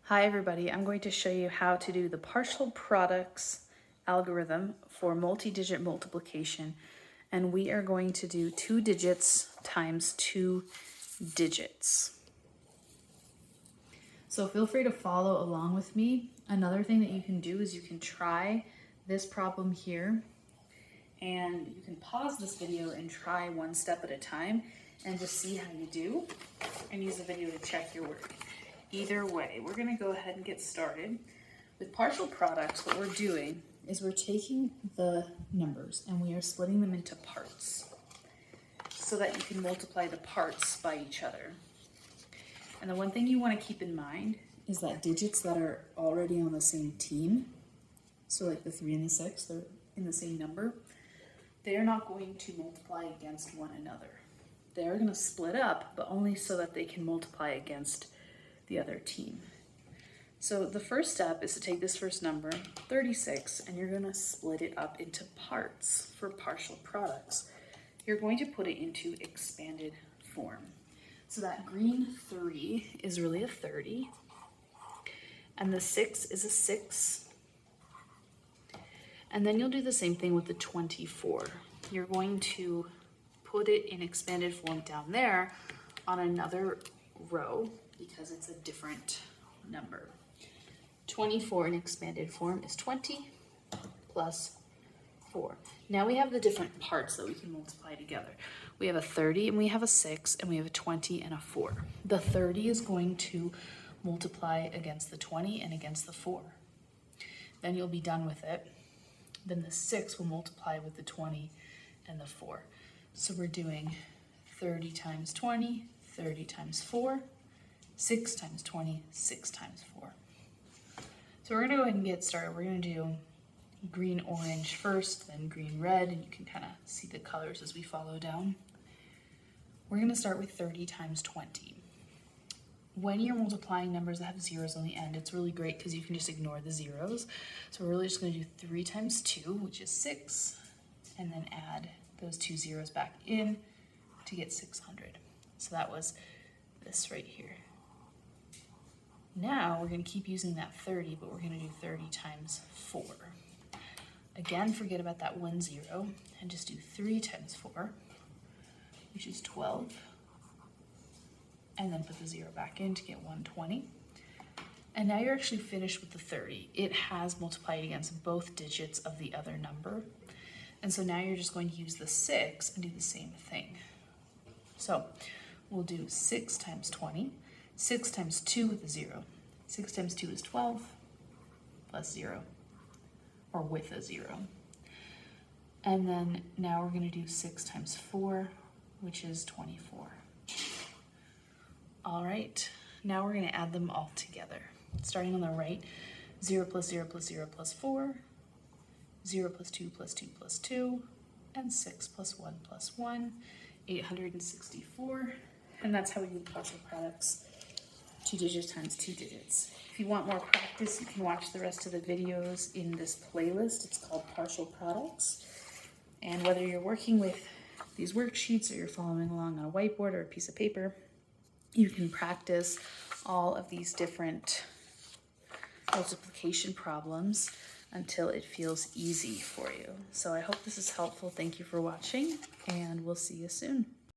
Hi everybody, I'm going to show you how to do the partial products algorithm for multi-digit multiplication, and we are going to do 2 digits times 2 digits. So feel free to follow along with me. Another thing that you can do is you can try this problem here, and you can pause this video and try one step at a time and just see how you do, and use the video to check your work. Either way, we're going to go ahead and get started. With partial products, what we're doing is we're taking the numbers and we are splitting them into parts so that you can multiply the parts by each other. And the one thing you want to keep in mind is that digits that are already on the same team, so like the 3 and the 6, they're in the same number, they're not going to multiply against one another. They're going to split up, but only so that they can multiply against the other team. So the first step is to take this first number, 36, and you're going to split it up into parts for partial products. You're going to put it into expanded form. So that green 3 is really a 30, and the 6 is a 6. And then you'll do the same thing with the 24. You're going to put it in expanded form down there on another row, because it's a different number. 24 in expanded form is 20 plus 4. Now we have the different parts that we can multiply together. We have a 30 and we have a 6 and we have a 20 and a 4. The 30 is going to multiply against the 20 and against the 4. Then you'll be done with it. Then the 6 will multiply with the 20 and the 4. So we're doing 30 times 20, 30 times 4, 6 times 20, 6 times 4. So we're going to go ahead and get started. We're going to do green orange first, then green red, and you can kind of see the colors as we follow down. We're going to start with 30 times 20. When you're multiplying numbers that have zeros on the end, it's really great because you can just ignore the zeros. So we're really just going to do 3 times 2, which is 6, and then add those 2 zeros back in to get 600. So that was this right here. Now we're going to keep using that 30, but we're going to do 30 times 4. Again, forget about that 1 0 and just do 3 times 4, which is 12. And then put the 0 back in to get 120. And now you're actually finished with the 30. It has multiplied against both digits of the other number. And so now you're just going to use the 6 and do the same thing. So we'll do 6 times 20. 6 times 2 with a 0. 6 times 2 is 12 plus 0, or with a 0. And then now we're going to do 6 times 4, which is 24. All right, now we're going to add them all together. Starting on the right, 0 plus 0 plus 0 plus 4, 0 plus 2 plus 2 plus 2, and 6 plus 1 plus 1, 864. And that's how we do partial products, 2 digits times 2 digits. If you want more practice, you can watch the rest of the videos in this playlist. It's called Partial Products. And whether you're working with these worksheets or you're following along on a whiteboard or a piece of paper, you can practice all of these different multiplication problems until it feels easy for you. So I hope this is helpful. Thank you for watching, and we'll see you soon.